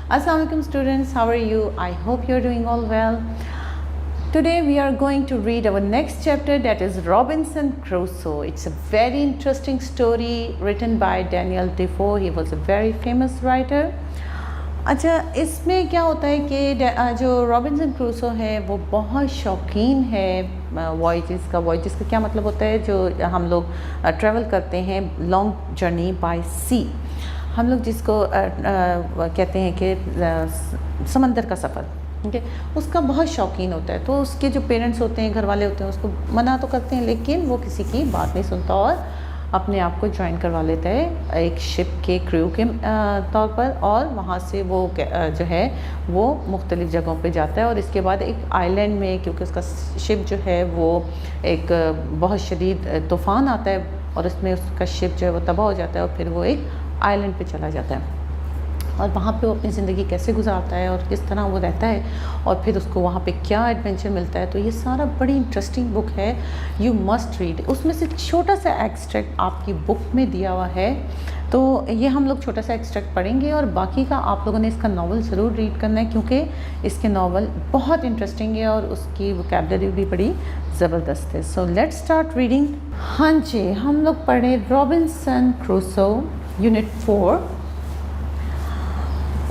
Assalamu alaikum students, how are you? I hope you're doing all well. Today we are going to read our next chapter, that is Robinson Crusoe. It's a very interesting story written by Daniel Defoe. He was a very famous writer. अच्छा, इसमें क्या होता है कि जो Robinson Crusoe है वो बहुत शौकीन है वॉयजेस का क्या मतलब होता है, जो हम लोग ट्रैवल करते हैं लॉन्ग जर्नी बाय सी, हम लोग जिसको कहते हैं कि समंदर का सफ़र, ठीक है, उसका बहुत शौकीन होता है। तो उसके जो पेरेंट्स होते हैं, घर वाले होते हैं, उसको मना तो करते हैं, लेकिन वो किसी की बात नहीं सुनता और अपने आप को ज्वाइन करवा लेता है एक शिप के क्रू के तौर पर, और वहाँ से वो जो है वो मुख्तलिफ़ जगहों पे जाता है। और इसके बाद एक आइलैंड में, क्योंकि उसका शिप जो है वो एक बहुत शदीद तूफ़ान आता है और उसमें उसका शिप जो है वो तबाह हो जाता है, और फिर वो एक आइलैंड पे चला जाता है और वहाँ पे वो अपनी ज़िंदगी कैसे गुजारता है और किस तरह वो रहता है और फिर उसको वहाँ पे क्या एडवेंचर मिलता है। तो ये सारा बड़ी इंटरेस्टिंग बुक है, यू मस्ट रीड। उसमें से छोटा सा एक्सट्रैक्ट आपकी बुक में दिया हुआ है, तो ये हम लोग छोटा सा एक्सट्रैक्ट पढ़ेंगे और बाकी का आप लोगों ने इसका नावल ज़रूर रीड करना है, क्योंकि इसके नावल बहुत इंटरेस्टिंग है और उसकी वोकैबुलरी भी बड़ी ज़बरदस्त है। So let's start reading. हाँ जी, हम लोग पढ़े रॉबिन्सन क्रूसो यूनिट 4।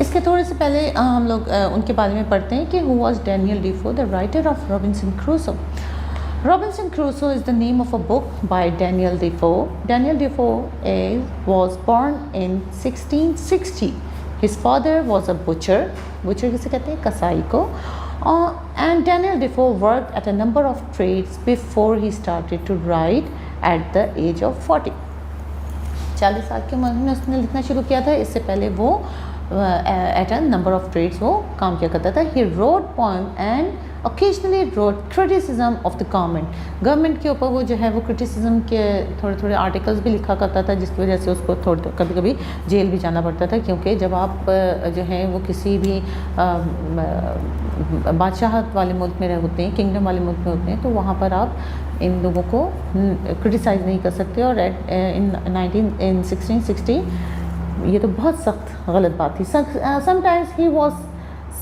इसके थोड़े से पहले हम लोग उनके बारे में पढ़ते हैं कि who was Daniel डिफो, the writer of Robinson Crusoe. Robinson Crusoe is the name of a book by Daniel Defoe. Daniel Defoe was born in 1660. His father was a butcher. Butcher किसे कहते हैं? कसाई को. And Daniel Defoe worked at a number of trades before he started to write at the age of 40. 40 साल की उम्र में उसने लिखना शुरू किया था। इससे पहले वो at a number of trades वो काम किया करता था। He wrote poem and occasionally wrote criticism of the government के ऊपर वो जो है वो क्रिटिसिज्म के थोड़े थोड़े आर्टिकल्स भी लिखा करता था, जिसकी वजह से उसको कभी कभी जेल भी जाना पड़ता था, क्योंकि जब आप जो है वो किसी भी बादशाहत वाले मुल्क में होते हैं, किंगडम वाले मुल्क में होते हैं, तो वहाँ पर आप इन लोगों को क्रिटिसाइज़ नहीं कर सकते। और इन 1660 ये तो बहुत सख्त गलत बात थी। Sometimes he was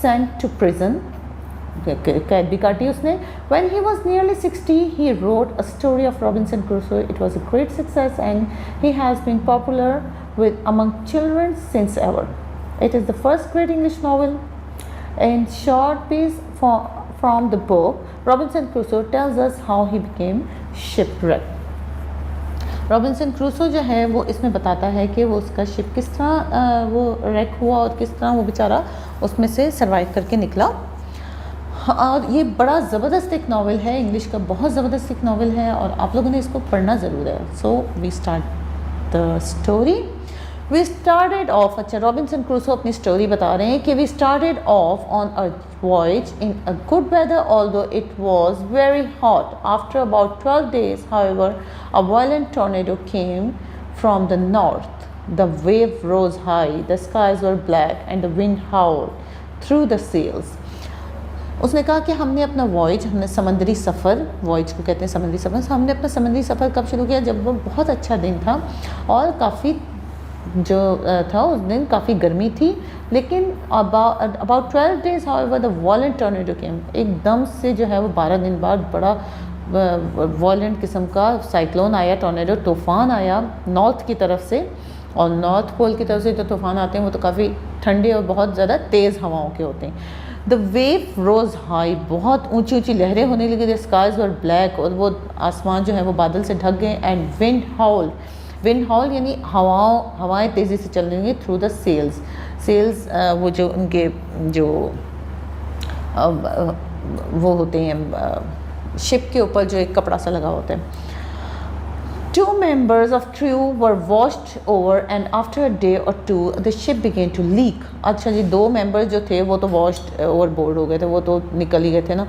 sent to prison, कैद भी काटी उसने। When he was nearly 60, he wrote a story of Robinson Crusoe. It was a great success and he has been popular among children since ever. It is the first great English novel. In short piece from the book, Robinson Crusoe tells us how he became shipwrecked. Robinson Crusoe जो है वो इसमें बताता है कि वो उसका ship किस तरह वो रैक हुआ और किस तरह वो बेचारा उसमें से सरवाइव करके निकला। और ये बड़ा ज़बरदस्त एक नावल है, इंग्लिश का बहुत ज़बरदस्त एक नावल है और आप लोगों ने इसको पढ़ना ज़रूर है। So we start the story. We started off, अच्छा रॉबिन्सन क्रूसो अपनी स्टोरी बता रहे हैं कि we started off on a voyage in a good weather, although it was very hot. After about 12 days, however, a violent tornado came from the north. The wave rose high, the skies were black, and the wind howled through the sails. उसने कहा कि हमने अपना हमने समंदरी सफ़र, voyage को कहते हैं समंदरी सफ़र, हमने अपना समंदरी सफ़र कब शुरू किया? जब वो बहुत अच्छा दिन था और काफ़ी जो था उस दिन काफ़ी गर्मी थी, लेकिन about 12 days however the violent tornado came. एकदम से जो है वो 12 दिन बाद बड़ा वायलेंट किस्म का साइक्लोन आया, टॉर्नेडो तूफ़ान आया नॉर्थ की तरफ से। और नॉर्थ पोल की तरफ से जो तूफ़ान आते हैं वो तो काफ़ी ठंडे और बहुत ज़्यादा तेज़ हवाओं के होते हैं। द वेव रोज़ हाई, बहुत ऊंची ऊंची लहरें होने लगी। द स्काइज वर ब्लैक, और वो आसमान जो है वो बादल से ढक गए। एंड विंड हाउल यानी हवाएं तेज़ी से चल रही हैं थ्रू द सेल्स, वो जो उनके जो वो होते हैं शिप के ऊपर जो एक कपड़ा सा लगा होता है। 2 members of crew were washed over and after a day or two the ship began to leak. अच्छा जी, 2 मेंबर्स जो थे वो तो वॉश्ड ओवरबोर्ड हो गए थे, वो तो निकल ही गए थे ना,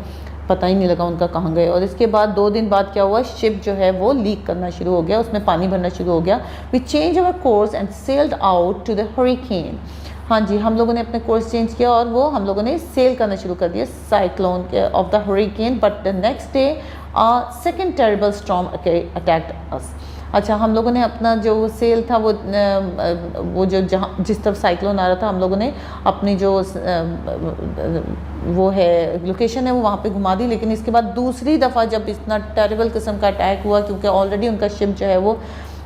पता ही नहीं लगा उनका कहाँ गए। और इसके बाद 2 दिन बाद क्या हुआ, शिप जो है वो लीक करना शुरू हो गया, उसमें पानी भरना शुरू हो गया। We change our course and sailed out to the hurricane. हाँ जी, हम लोगों ने अपने कोर्स चेंज किया और वो हम लोगों ने सेल करना शुरू कर दिया cyclone of the hurricane. But the next day second terrible storm attacked us. अच्छा, हम लोगों ने अपना जो सेल था वो जो जहाँ जिस तरफ साइक्लोन आ रहा था, हम लोगों ने अपनी जो वो है लोकेशन है वो वहाँ पे घुमा दी। लेकिन इसके बाद दूसरी दफ़ा जब इतना टेरिबल किस्म का अटैक हुआ, क्योंकि ऑलरेडी उनका शिप जो है वो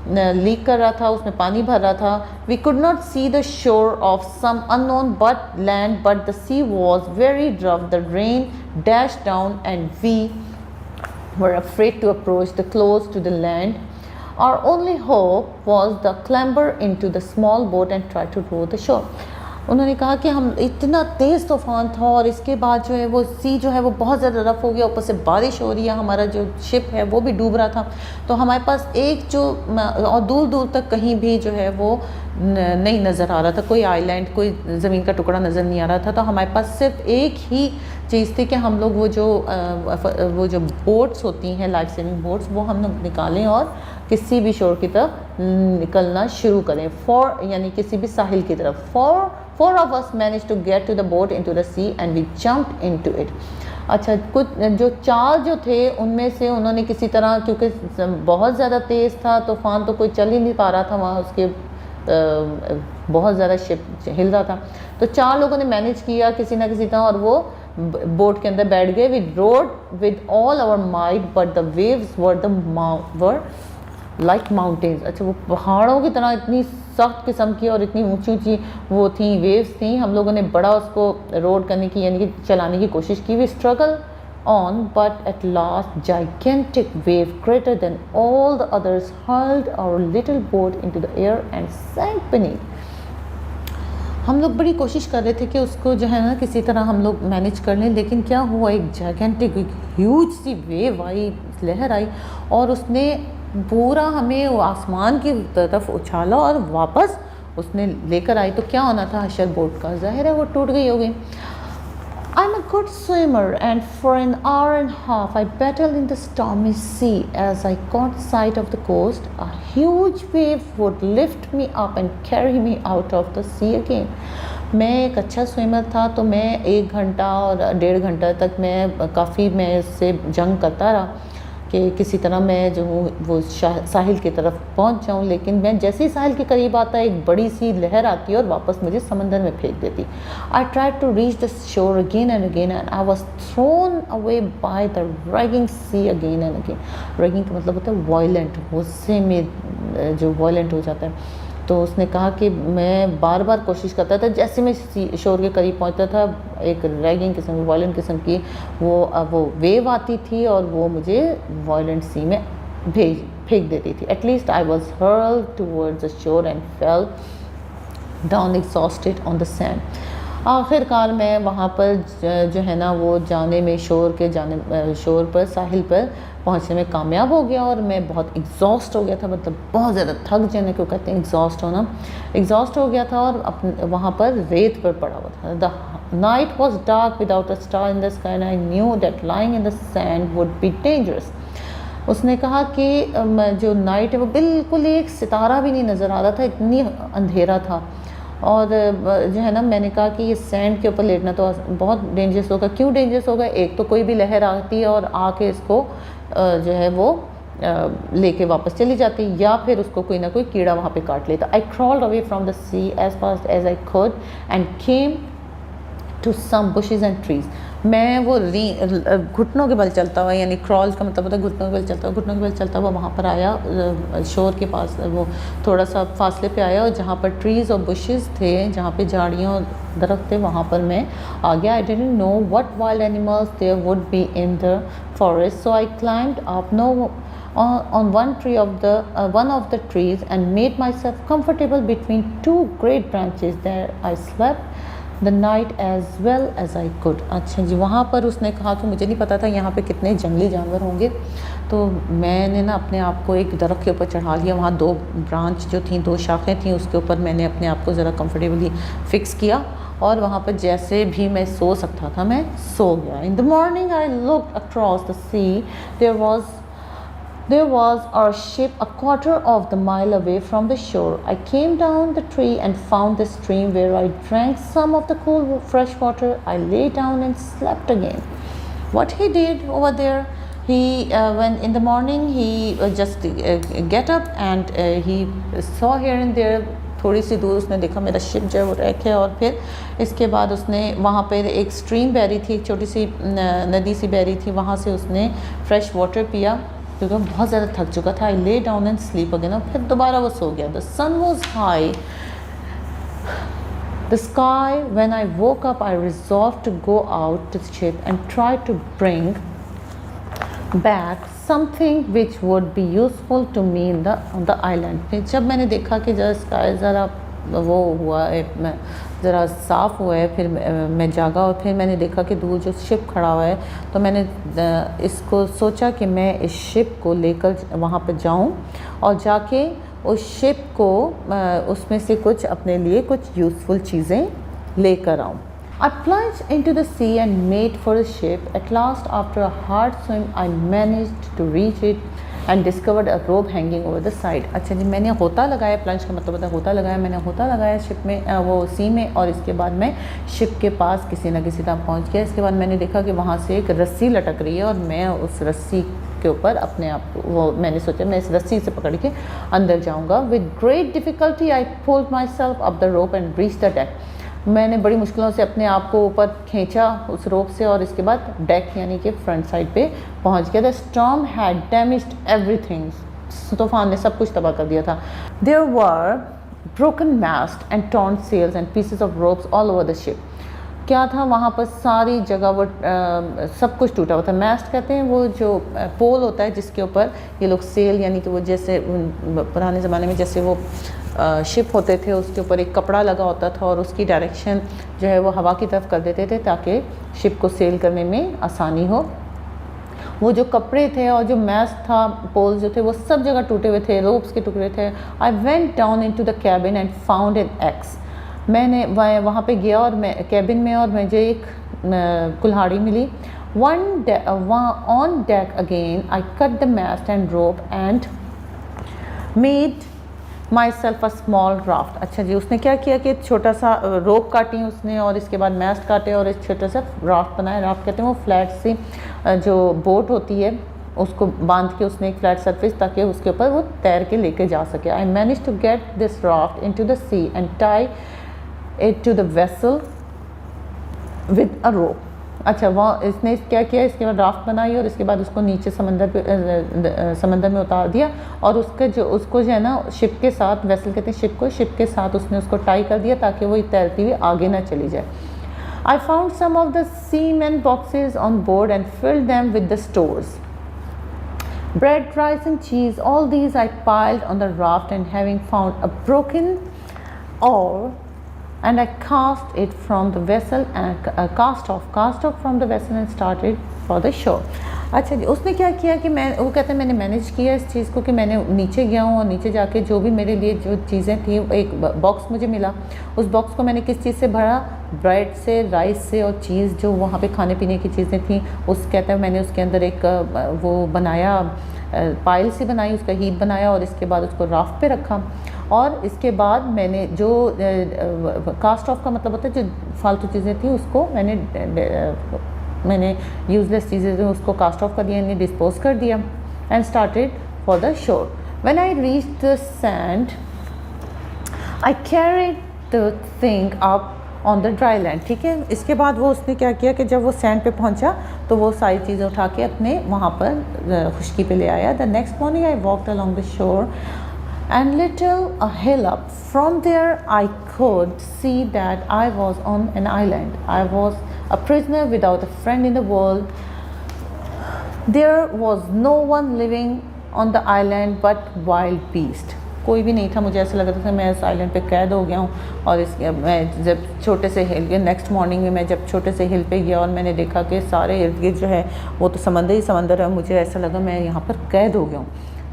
लीक कर रहा था, उसमें पानी भर रहा था। We could not see the shore of some unknown but land, but the sea was very rough, the rain dash down and we were afraid to approach the close to the land. Our only hope was the clamber into the small boat and try to row the shore. उन्होंने कहा कि हम इतना तेज़ तूफ़ान था और इसके बाद जो है वो सी जो है वो बहुत ज़्यादा रफ़ हो गया, ऊपर से बारिश हो रही है, हमारा जो शिप है वो भी डूब रहा था। तो हमारे पास एक जो और दूर दूर तक कहीं भी जो है वो नहीं नज़र आ रहा था, कोई आइलैंड, कोई ज़मीन का टुकड़ा नज़र नहीं आ रहा था। तो हमारे पास सिर्फ एक ही चीज़ थी कि हम लोग वो जो बोट्स होती हैं, लाइफ सेविंग बोट्स, वो हम लोग निकालें और किसी भी शोर की तरफ निकलना शुरू करें, यानी किसी भी साहिल की तरफ। Four of us managed to get to the boat into the sea and we jumped into it. अच्छा, कुछ जो चार जो थे उनमें से उन्होंने किसी तरह, क्योंकि बहुत ज़्यादा तेज़ था तूफ़ान, तो कोई चल ही नहीं पा रहा था वहाँ, उसके बहुत ज़्यादा शिप हिल रहा था। तो चार लोगों ने मैनेज किया किसी ना किसी तरह और वो बोट के अंदर बैठ गए। We rode with all our might but the waves were like mountains. अच्छा, वो पहाड़ों की तरह इतनी सख्त किस्म की और इतनी ऊंची ऊंची वो थी, वेव्स थी। हम लोगों ने बड़ा उसको रोड करने की, यानी कि चलाने की कोशिश की। We struggle on but at last gigantic wave greater than all the others hurled our little boat into the air and sank beneath. हम लोग बड़ी कोशिश कर रहे थे कि उसको जो है ना किसी तरह हम लोग मैनेज कर लें, लेकिन क्या हुआ, एक जाइगेंटिक, एक ह्यूज सी वेव आई, लहर आई और उसने पूरा हमें वो आसमान की तरफ उछाला और वापस उसने लेकर आई। तो क्या होना था हशर बोट का, ज़ाहिर है वो टूट गई होगी। I'm a good swimmer and for an hour and a half I battled in the stormy sea. As I caught sight of the coast, a huge wave would lift me up and carry me out of the sea again. मैं एक अच्छा swimmer था, तो मैं 1 घंटा और 1.5 घंटा तक मैं इससे जंग करता रहा कि किसी तरह मैं जो हूँ वो साहिल की तरफ पहुँच जाऊँ। लेकिन मैं जैसे ही साहिल के करीब आता, एक बड़ी सी लहर आती और वापस मुझे समंदर में फेंक देती। I tried to reach the shore again and again and I was thrown away by the raging sea again and again. Raging का मतलब होता है वायलेंट, गुस्से में जो वायलेंट हो जाता है। तो उसने कहा कि मैं बार बार कोशिश करता था, जैसे मैं शोर के करीब पहुंचता था, एक रैगिंग किस्म की, वायलेंट किस्म की वो वेव आती थी और वो मुझे वायलेंट सी में फेंक देती थी। At least I was hurled towards the shore and fell down exhausted on the sand. आखिरकार मैं वहाँ पर जो है ना वो शोर पर साहिल पर पहुँचने में कामयाब हो गया और मैं बहुत एग्जॉस्ट हो गया था, मतलब बहुत ज़्यादा थक जाने को कहते हैं एग्जॉस्ट होना। एग्जॉस्ट हो गया था और वहाँ पर रेत पर पड़ा हुआ था। The night was dark without a star in the sky and I knew that lying in the sand would be dangerous. उसने कहा कि जो नाइट है वो बिल्कुल एक सितारा भी नहीं नज़र आ रहा था, इतनी अंधेरा था। और जो है ना, मैंने कहा कि ये सैंड के ऊपर लेटना तो बहुत डेंजरस होगा। क्यों डेंजरस होगा? एक तो कोई भी लहर आती है और आके इसको जो है वो लेके वापस चली जाती, या फिर उसको कोई ना कोई कीड़ा वहाँ पे काट लेता। I crawled away from the sea as fast as I could and came to some bushes and trees. मैं वो घुटनों के बल चलता हुआ, यानी क्रॉल का मतलब होता है घुटनों के बल चलता हुआ, घुटनों के बल चलता हुआ वहाँ पर आया, शोर के पास वो थोड़ा सा फासले पे आया और जहाँ पर ट्रीज़ और बुशेस थे, जहाँ पे झाड़ियाँ और दरख्त थे, वहाँ पर मैं आ गया। I didn't know what wild animals there would be in the forest, so I climbed up on one of the trees and made myself comfortable between 2 great branches. There I slept the night as well as I could. अच्छा जी, वहाँ पर उसने कहा कि मुझे नहीं पता था यहाँ पे कितने जंगली जानवर होंगे, तो मैंने ना अपने आप को एक दरख्त के ऊपर चढ़ा लिया। वहाँ 2 ब्रांच जो थी, 2 शाखें थी, उसके ऊपर मैंने अपने आप को ज़रा कंफर्टेबली फिक्स किया और वहाँ पर जैसे भी मैं सो सकता था मैं सो गया। In the morning I looked across the sea, There was our ship a quarter of the mile away from the shore. I came down the tree and found the stream where I drank some of the cool fresh water. I lay down and slept again. What he did over there, when in the morning he just get up and he saw here and there, थोड़ी सी दूर उसने देखा मेरा ship जो है वो rack है, और फिर इसके बाद उसने वहाँ पर एक स्ट्रीम बह रही थी, एक छोटी सी नदी सी बह रही थी, वहाँ से उसने फ्रेश वाटर पिया क्योंकि वो बहुत ज़्यादा थक चुका था। आई lay down and sleep again, और फिर दोबारा वो सो गया। The sun was high the sky. When I woke up, I resolved to go out to the ship and try to bring back something which would be useful to me on the island. फिर जब मैंने देखा कि जरा sky ज़रा वो हुआ है, ज़रा साफ़ हुआ है, फिर मैं जागा और फिर मैंने देखा कि दूर जो शिप खड़ा हुआ है, तो मैंने इसको सोचा कि मैं इस शिप को लेकर वहाँ पर जाऊँ और जाके उस शिप को उसमें से कुछ अपने लिए कुछ यूज़फुल चीज़ें लेकर आऊँ। I plunged into the sea and made for the ship. At last, after a hard swim, I managed to reach it and discovered a rope hanging over the side. अच्छा जी, मैंने होता लगाया, प्लंज का मतलब होता है होता लगाया, मैंने होता लगाया शिप में, वो सी में, और इसके बाद मैं शिप के पास किसी न किसी तरह पहुंच गया। इसके बाद मैंने देखा कि वहाँ से एक रस्सी लटक रही है और मैं उस रस्सी के ऊपर अपने आप वो मैंने सोचा मैं इस रस्सी से पकड़ के अंदर जाऊँगा। With great difficulty I pulled my self up the rope and reach the deck. मैंने बड़ी मुश्किलों से अपने आप को ऊपर खींचा उस रोप से और इसके बाद डेक यानी कि फ्रंट साइड पे पहुंच गया। The storm had damaged everything. तूफान ने सब कुछ तबाह कर दिया था। There were broken mast and torn sails and pieces of ropes all over the ship. क्या था वहाँ पर सारी जगह वो सब कुछ टूटा हुआ था। मैस्ट कहते हैं वो जो पोल होता है जिसके ऊपर ये लोग सेल यानी कि वो जैसे पुराने ज़माने में जैसे वो शिप होते थे उसके ऊपर एक कपड़ा लगा होता था और उसकी डायरेक्शन जो है वो हवा की तरफ कर देते थे ताकि शिप को सेल करने में आसानी हो। वो जो कपड़े थे और जो मैस्ट था, पोल जो थे वो सब जगह टूटे हुए थे, रोप्स के टुकड़े थे। I went down into the cabin and found an x. मैंने वहाँ पे गया और मैं कैबिन में और मुझे एक कुल्हाड़ी मिली। On deck again I cut the mast and rope and made myself a small raft. अच्छा जी, उसने क्या किया कि छोटा सा रोप काटी उसने और इसके बाद मैस्ट काटे और एक छोटा सा राफ्ट बनाया। राफ्ट कहते हैं वो फ्लैट सी जो बोट होती है उसको बांध के उसने एक फ्लैट सरफेस ताकि उसके ऊपर वो तैर के लेके जा सके। I manage to get this raft into the sea and tie it to the vessel with a rope. अच्छा, वहाँ इसने क्या किया, इसके बाद राफ्ट बनाई और इसके बाद उसको नीचे समंदर में उतार दिया और उसको जो है ना शिप के साथ, वेसल कहते हैं शिप को, शिप के साथ उसने उसको टाई कर दिया ताकि वो तैरती हुई आगे ना चली जाए। I found some of the seamen boxes on board and filled them with the stores, bread, rice and cheese. All these I piled on the raft, and having found a broken oar, and I cast it from the vessel and cast off from the vessel and started for the shore. अच्छा जी, उसने क्या किया कि वो कहते हैं मैंने मैनेज किया इस चीज़ को कि मैंने नीचे गया हूँ और नीचे जाके जो भी मेरे लिए जो चीज़ें थी, एक बॉक्स मुझे मिला। उस बॉक्स को मैंने किस चीज़ से भरा, ब्रेड से, राइस से और चीज़ जो वहाँ पे खाने पीने की चीज़ें थी उस कहते हैं मैंने उसके अंदर एक वो बनाया, पाइल सी बनाई, उसका हीप बनाया और इसके बाद उसको राफ्ट पे रखा। और इसके बाद मैंने जो कास्ट ऑफ का मतलब होता है जो फालतू चीज़ें थी उसको मैंने यूजलेस चीज़ें थी उसको कास्ट ऑफ कर दिया, यानी डिस्पोज कर दिया। And started for the shore. When I reach the sand I carried the thing up on the dry land. ठीक है, इसके बाद वो उसने क्या किया कि जब वो सैंड पे पहुंचा तो वो सारी चीज़ें उठा के अपने वहाँ पर खुशकी पे ले आया। The next morning I walked along the shore and little a hill up. From there I could see that I was on an island. I was a prisoner without a friend in the world. There was no one living on the island but wild beast. कोई भी नहीं था, मुझे ऐसा लग रहा था मैं इस आइलैंड पे कैद हो गया हूँ। और मैं जब छोटे से हिल के नेक्स्ट मॉर्निंग में मैं जब छोटे से हिल पे गया और मैंने देखा कि सारे इर्द गिर्द जो है वो तो समंदर ही समंदर है, मुझे ऐसा लगा मैं यहाँ पर कैद हो गया हूँ।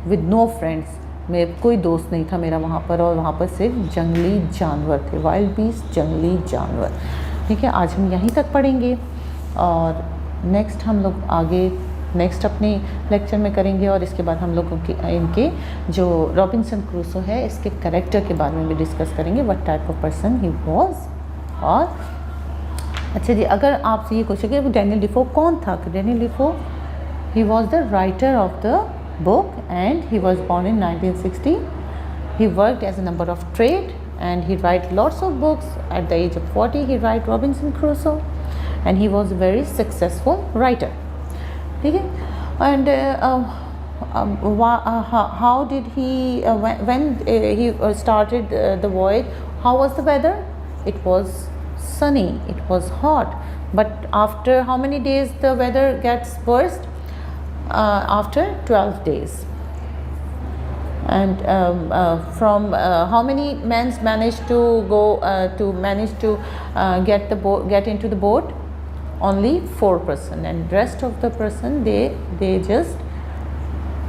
विद नो फ्रेंड्स, मेरे कोई दोस्त नहीं था मेरा वहाँ पर, और वहाँ पर सिर्फ जंगली जानवर थे, वाइल्ड बीस्ट, जंगली जानवर। ठीक है, आज हम यहीं तक पढ़ेंगे और नेक्स्ट हम लोग आगे नेक्स्ट अपने लेक्चर में करेंगे। और इसके बाद हम लोग इनके जो रॉबिन्सन क्रूसो है इसके कैरेक्टर के बारे में भी डिस्कस करेंगे, what type of person he was. और अच्छा जी, अगर आपसे ये क्वेश्चन कि डैनियल डिफो कौन था, तो Daniel डिफो He was the writer of the book and he was born in 1960. He worked as a number of trade and he write lots of books. At the age of 40 he write Robinson Crusoe and he was a very successful writer. ठीक है? And how did he when he started the voyage, how was the weather? It was sunny, it was hot, but after how many days the weather gets worse? After 12 days. And from how many men managed to go get into the boat? Only 4%, and rest of the person they just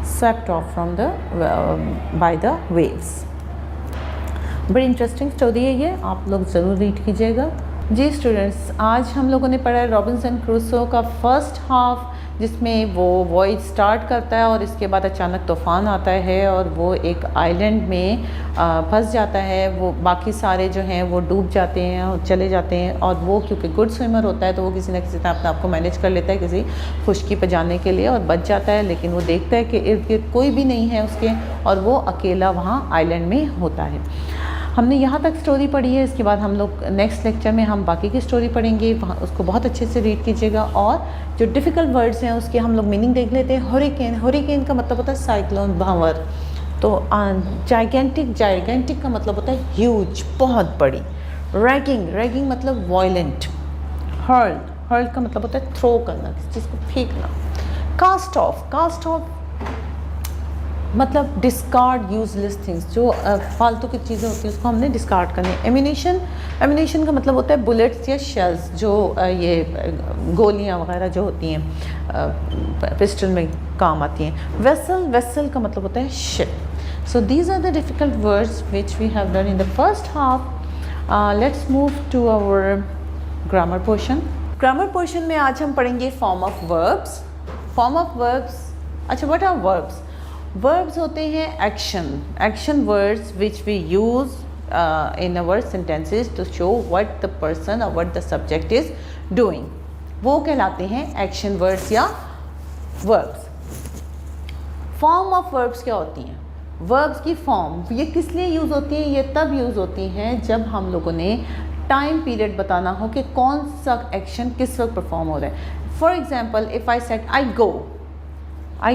swept off from the by the waves. बड़ी interesting story है ये, आप लोग ज़रूर read कीजिएगा। जी students, आज हम लोगों ने पढ़ा है रॉबिन्सन क्रूसो का फर्स्ट हाफ, जिसमें वो वॉयज स्टार्ट करता है और इसके बाद अचानक तूफ़ान आता है और वो एक आइलैंड में फंस जाता है। वो बाकी सारे जो हैं वो डूब जाते हैं और चले जाते हैं, और वो क्योंकि गुड स्विमर होता है तो वो किसी न किसी तरह अपने आप को मैनेज कर लेता है किसी खुशकी पर जाने के लिए और बच जाता है। लेकिन वो देखता है कि इर्द गिर्द कोई भी नहीं है उसके, और वो अकेला वहाँ आइलैंड में होता है। हमने यहाँ तक स्टोरी पढ़ी है, इसके बाद हम लोग नेक्स्ट लेक्चर में हम बाकी की स्टोरी पढ़ेंगे, उसको बहुत अच्छे से रीड कीजिएगा। और जो डिफ़िकल्ट वर्ड्स हैं उसके हम लोग मीनिंग देख लेते हैं। हरिकेन का मतलब होता है साइक्लोन, भंवर। तो जाइगेंटिक का मतलब होता है ह्यूज, बहुत बड़ी। रैगिंग मतलब वायलेंट। हर्ल का मतलब होता है थ्रो करना, किसी चीज़ को फेंकना। कास्ट ऑफ मतलब डिस्कार्ड यूजलेस थिंग्स, जो फालतू की चीज़ें होती हैं उसको हमने डिस्कार्ड करनी है। एमिनेशन का मतलब होता है बुलेट्स या शेल्स, जो ये गोलियां वगैरह जो होती हैं पिस्टल में काम आती हैं। वेसल का मतलब होता है ship. So these are the difficult words which we have learn in the first half. Let's move to our grammar portion. Grammar portion में आज हम पढ़ेंगे फॉर्म ऑफ वर्ब्स। अच्छा, व्हाट आर वर्ब्स? वर्ब्स होते हैं action words which we use in our sentences to show what the person or what the subject is doing, वो कहलाते हैं एक्शन वर्ड्स या वर्ब्स। फॉर्म ऑफ वर्ब्स क्या होती हैं? वर्ब्स की फॉर्म ये किस लिए यूज़ होती हैं? ये तब यूज़ होती हैं जब हम लोगों ने टाइम पीरियड बताना हो कि कौन सा एक्शन किस वक्त परफॉर्म हो रहा है। For example, if I said I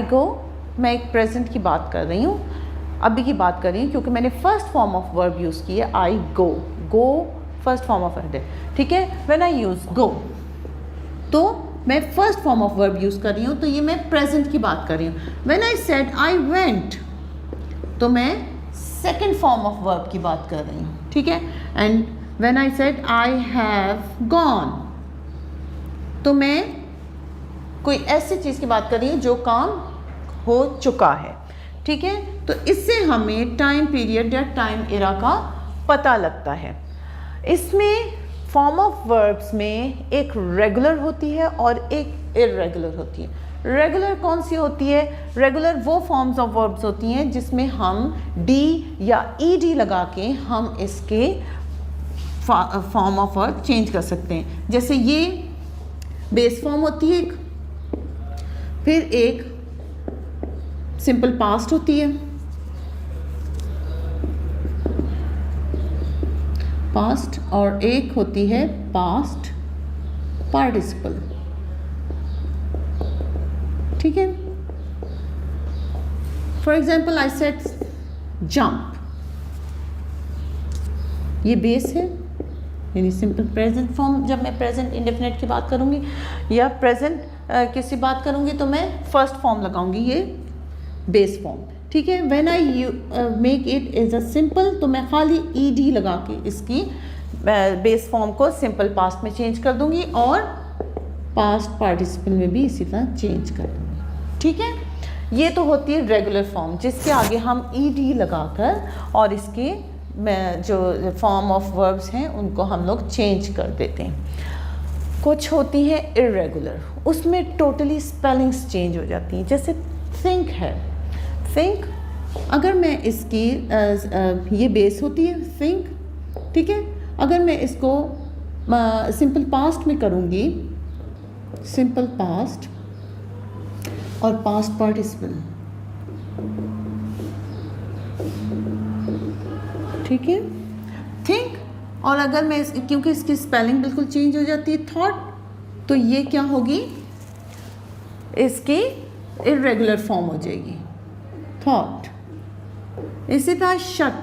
go, मैं एक प्रेजेंट की बात कर रही हूँ, अभी की बात कर रही हूँ, क्योंकि मैंने first form of verb use की है। आई गो फर्स्ट फॉर्म ऑफ वर्ब है, ठीक है। व्हेन आई यूज़ गो, तो मैं first form of verb use कर रही हूँ, तो ये मैं प्रेजेंट की बात कर रही हूँ। When I said I went, तो मैं सेकेंड फॉर्म ऑफ वर्ब की बात कर रही हूँ, ठीक है। And when I said I have gone, तो मैं कोई ऐसी चीज़ की बात कर रही हूँ जो काम हो चुका है, ठीक है। तो इससे हमें टाइम पीरियड या टाइम एरा का पता लगता है। इसमें फॉर्म ऑफ वर्ब्स में एक रेगुलर होती है और एक इर्रेगुलर होती है। रेगुलर कौन सी होती है? रेगुलर वो फॉर्म्स ऑफ वर्ब्स होती हैं जिसमें हम डी या ईडी लगा के हम इसके फॉर्म ऑफ वर्ब चेंज कर सकते हैं। जैसे ये बेस फॉर्म होती है एक, फिर एक सिंपल पास्ट होती है, पास्ट, और एक होती है पास्ट पार्टिसिपल, ठीक है। For example, I said jump, ये बेस है, यानी सिंपल प्रेजेंट फॉर्म। जब मैं प्रेजेंट इंडेफिनिट की बात करूंगी या प्रेजेंट किसी बात करूंगी तो मैं फर्स्ट फॉर्म लगाऊंगी, ये बेस फॉर्म, ठीक है। When I make it is a simple, तो मैं खाली ईडी लगा के इसकी बेस फॉर्म को सिंपल पास्ट में चेंज कर दूंगी और पास्ट पार्टिसिपल में भी इसी तरह चेंज कर दूंगी, ठीक है। ये तो होती है रेगुलर फॉर्म, जिसके आगे हम ईडी लगाकर और इसके जो फॉर्म ऑफ वर्ब्स हैं उनको हम लोग चेंज कर देते हैं। कुछ होती हैं इर्रेगुलर, उसमें टोटली स्पेलिंग्स चेंज हो जाती हैं। जैसे थिंक है, थिंक, अगर मैं इसकी ये बेस होती है थिंक, ठीक है। अगर मैं इसको सिंपल पास्ट में करूँगी, सिंपल पास्ट, और पास्ट पार्टिसिपल, ठीक है। थिंक, और अगर मैं क्योंकि इसकी स्पेलिंग बिल्कुल चेंज हो जाती है थॉट, तो ये क्या होगी, इसकी इरेगुलर फॉर्म हो जाएगी थॉट। इसी तरह शट,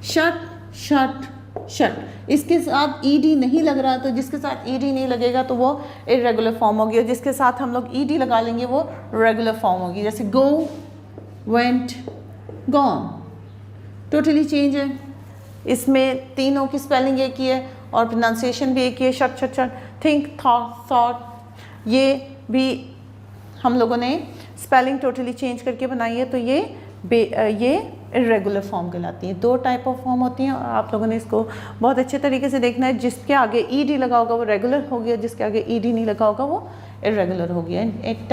शट शट शट, इसके साथ ईडी नहीं लग रहा, तो जिसके साथ ईडी नहीं लगेगा तो वो इरेगुलर फॉर्म होगी, और जिसके साथ हम लोग ईडी लगा लेंगे वो रेगुलर फॉर्म होगी। जैसे गो, वेंट, गॉन, टोटली चेंज है। इसमें तीनों की स्पेलिंग एक ही है और प्रोनाउंसिएशन भी एक ही है, shut shut shut. Think, thought, thought, ये भी हम लोगों ने स्पेलिंग टोटली चेंज करके बनाई है, तो ये इरेगुलर फॉर्म कहलाती है। दो टाइप ऑफ फॉर्म होती हैं और आप लोगों ने इसको बहुत अच्छे तरीके से देखना है। जिसके आगे ईडी लगा होगा वो रेगुलर हो गया, जिसके आगे ईडी नहीं लगा होगा वो इरेगुलर हो गया। It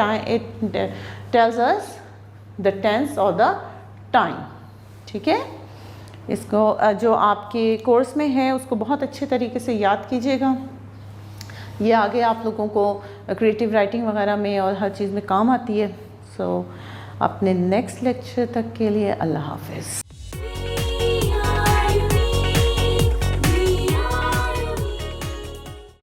tells us the tense और द टाइम, ठीक है। इसको जो आपके कोर्स में है उसको बहुत अच्छे तरीके से याद कीजिएगा, ये आगे आप लोगों को क्रिएटिव राइटिंग वगैरह में और हर चीज़ में काम आती है। सो अपने नेक्स्ट लेक्चर तक के लिए अल्लाह हाफ़िज़।